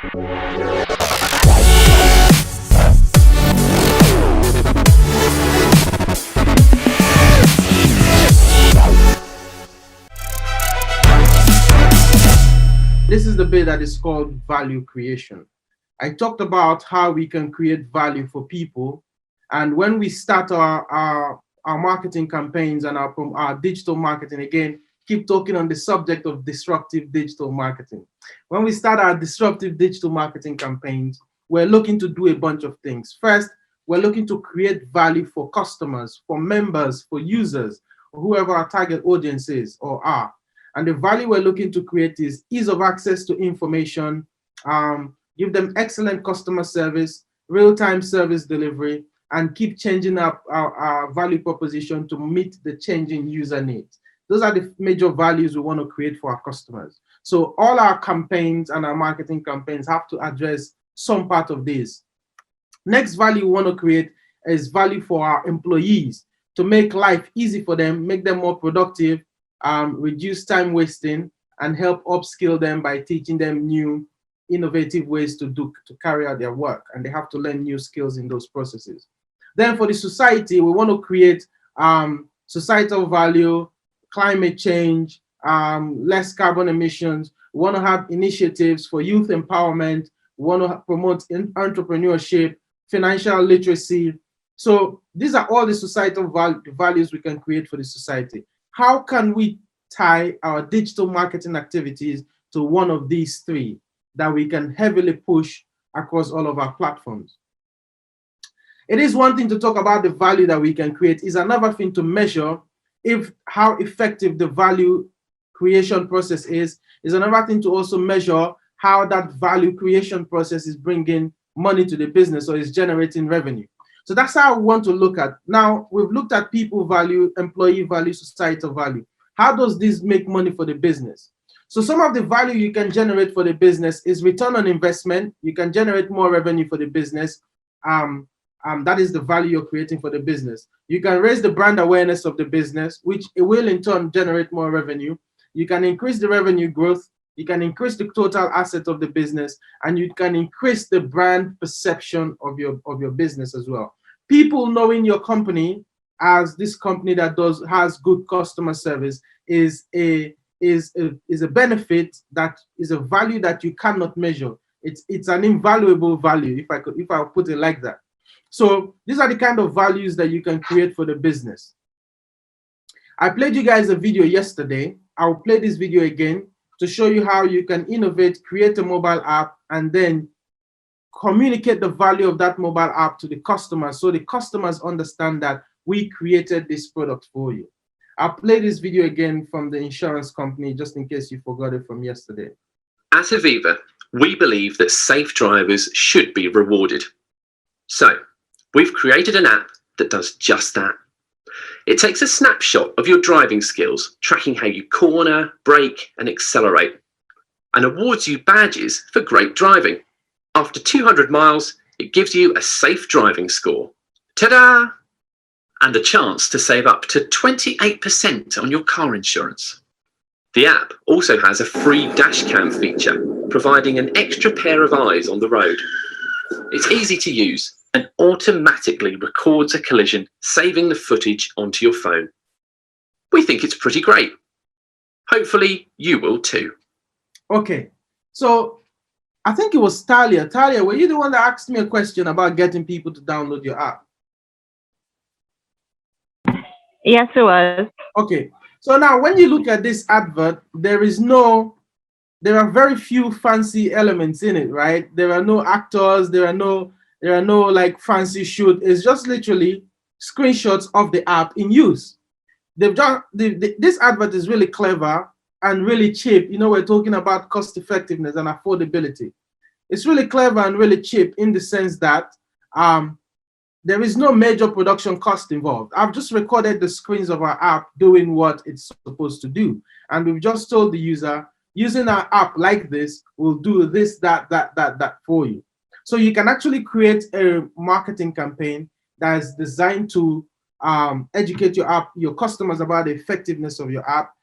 This is the bit that is called value creation. I talked about how we can create value for people. And when we start our marketing campaigns and our digital marketing, again, keep talking on the subject of disruptive digital marketing. When we start our disruptive digital marketing campaigns, we're looking to do a bunch of things. First, we're looking to create value for customers, for members, for users, whoever our target audience is or are. And the value we're looking to create is ease of access to information, give them excellent customer service, real-time service delivery, and keep changing up our value proposition to meet the changing user needs. Those are the major values we want to create for our customers. So all our campaigns and our marketing campaigns have to address some part of this. Next value we want to create is value for our employees to make life easy for them, make them more productive, reduce time wasting, and help upskill them by teaching them new innovative ways to carry out their work, and they have to learn new skills in those processes. Then for the society, we want to create societal value, climate change, less carbon emissions. We want to have initiatives for youth empowerment. We want to promote entrepreneurship, financial literacy. So these are all the societal values we can create for the society. How can we tie our digital marketing activities to one of these three that we can heavily push across all of our platforms? It is one thing to talk about the value that we can create. It's another thing to measure how effective the value creation process is another thing to also measure how that value creation process is bringing money to the business or is generating revenue. So that's how we want to look at. Now, we've looked at people value, employee value, societal value. How does this make money for the business? So some of the value you can generate for the business is return on investment. You can generate more revenue for the business. That is the value you're creating for the business. You can raise the brand awareness of the business, which it will in turn generate more revenue. You can increase the revenue growth. You can increase the total asset of the business, and you can increase the brand perception of your business as well. People knowing your company as this company that has good customer service is a benefit, that is a value that you cannot measure. It's an invaluable value, if I put it like that. So these are the kind of values that you can create for the business. I played you guys a video yesterday. I'll play this video again to show you how you can innovate, create a mobile app, and then communicate the value of that mobile app to the customers, so the customers understand that we created this product for you. I'll play this video again from the insurance company, just in case you forgot it from yesterday. At Aviva, we believe that safe drivers should be rewarded. So, we've created an app that does just that. It takes a snapshot of your driving skills, tracking how you corner, brake, and accelerate, and awards you badges for great driving. After 200 miles, it gives you a safe driving score. Ta-da! And a chance to save up to 28% on your car insurance. The app also has a free dash cam feature, providing an extra pair of eyes on the road. It's easy to use and automatically records a collision, saving the footage onto your phone. We think it's pretty great. Hopefully you will too. Okay, so I think it was Talia. Talia, were you the one that asked me a question about getting people to download your app? Yes, it was. Okay, so now when you look at this advert, there are very few fancy elements in it, right? There are no actors, there are no like fancy shoot. It's just literally screenshots of the app in use. This advert is really clever and really cheap. You know, we're talking about cost effectiveness and affordability. It's really clever and really cheap in the sense that there is no major production cost involved. I've just recorded the screens of our app doing what it's supposed to do. And we've just told the user, using our app like this will do this, that for you. So you can actually create a marketing campaign that is designed to educate your customers about the effectiveness of your app.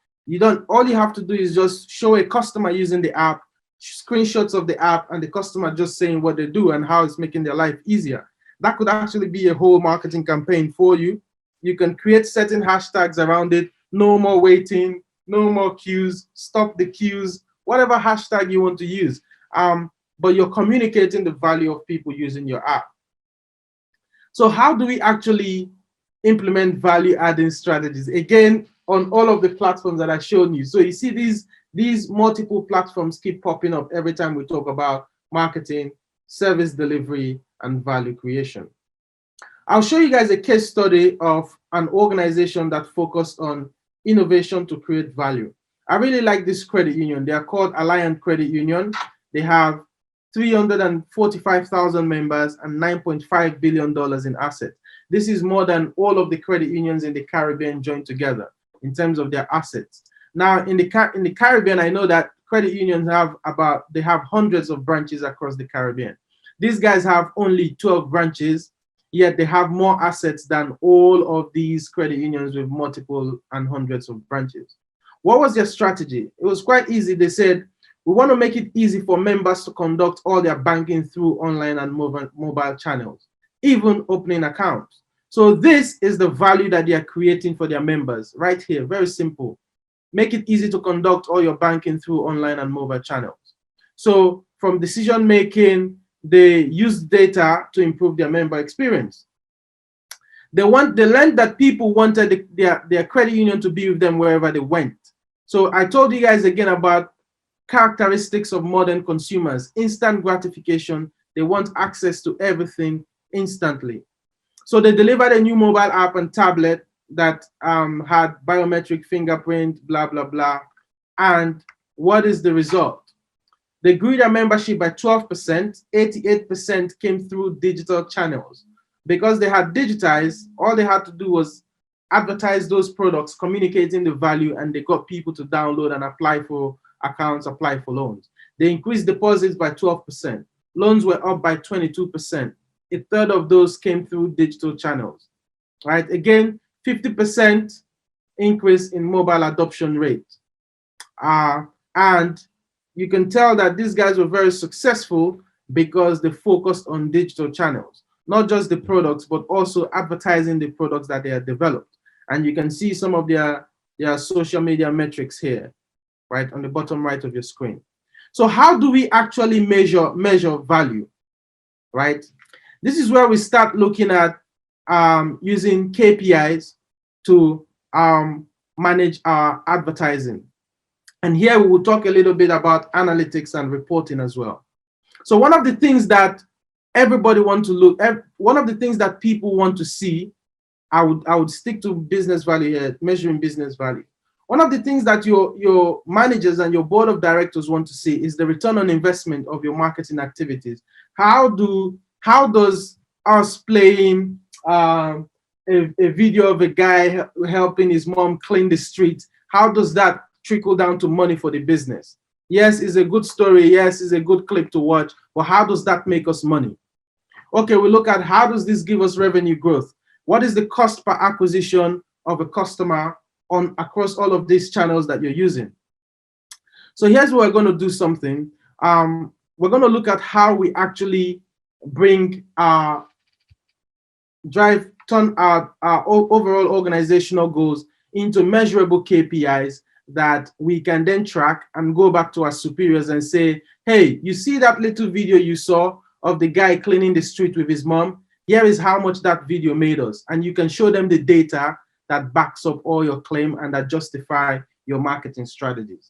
All you have to do is just show a customer using the app, screenshots of the app and the customer just saying what they do and how it's making their life easier. That could actually be a whole marketing campaign for you. You can create certain hashtags around it. No more waiting, no more queues, stop the queues, whatever hashtag you want to use. But you're communicating the value of people using your app. So how do we actually implement value adding strategies? Again, on all of the platforms that I've shown you. So you see these multiple platforms keep popping up every time we talk about marketing, service delivery, and value creation. I'll show you guys a case study of an organization that focused on innovation to create value. I really like this credit union. They are called Alliant Credit Union. They have 345,000 members and $9.5 billion in assets. This is more than all of the credit unions in the Caribbean joined together in terms of their assets. Now, in the Caribbean, I know that credit unions have hundreds of branches across the Caribbean. These guys have only 12 branches, yet they have more assets than all of these credit unions with multiple and hundreds of branches. What was their strategy? It was quite easy. They said, we want to make it easy for members to conduct all their banking through online and mobile channels, even opening accounts. So this is the value that they are creating for their members right here. Very simple. Make it easy to conduct all your banking through online and mobile channels. So from decision making, they use data to improve their member experience. They learned that people wanted their credit union to be with them wherever they went. So I told you guys again about characteristics of modern consumers: instant gratification. They want access to everything instantly. So they delivered a new mobile app and tablet that had biometric fingerprint, blah, blah, blah. And what is the result? They grew their membership by 12%. 88% came through digital channels. Because they had digitized, all they had to do was advertise those products, communicating the value, and they got people to download and apply for accounts, apply for loans. They increased deposits by 12%. Loans were up by 22%. A third of those came through digital channels, right? Again, 50% increase in mobile adoption rate. And you can tell that these guys were very successful because they focused on digital channels, not just the products, but also advertising the products that they had developed. And you can see some of their social media metrics here, right, on the bottom right of your screen. So how do we actually measure value, right? This is where we start looking at using KPIs to manage our advertising. And here we will talk a little bit about analytics and reporting as well. So one of the things that everybody wants to look at, one of the things that people want to see, I would stick to business value here, measuring business value. One of the things that your managers and your board of directors want to see is the return on investment of your marketing activities. How does us playing a video of a guy helping his mom clean the street, how does that trickle down to money for the business? Yes, it's a good story. Yes, it's a good clip to watch. But how does that make us money? Okay, we look at how does this give us revenue growth? What is the cost per acquisition of a customer across all of these channels that you're using? So here's where we're going to do something. We're going to look at how we actually turn our overall organizational goals into measurable KPIs that we can then track and go back to our superiors and say, hey, you see that little video you saw of the guy cleaning the street with his mom? Here is how much that video made us. And you can show them the data that backs up all your claim and that justify your marketing strategies.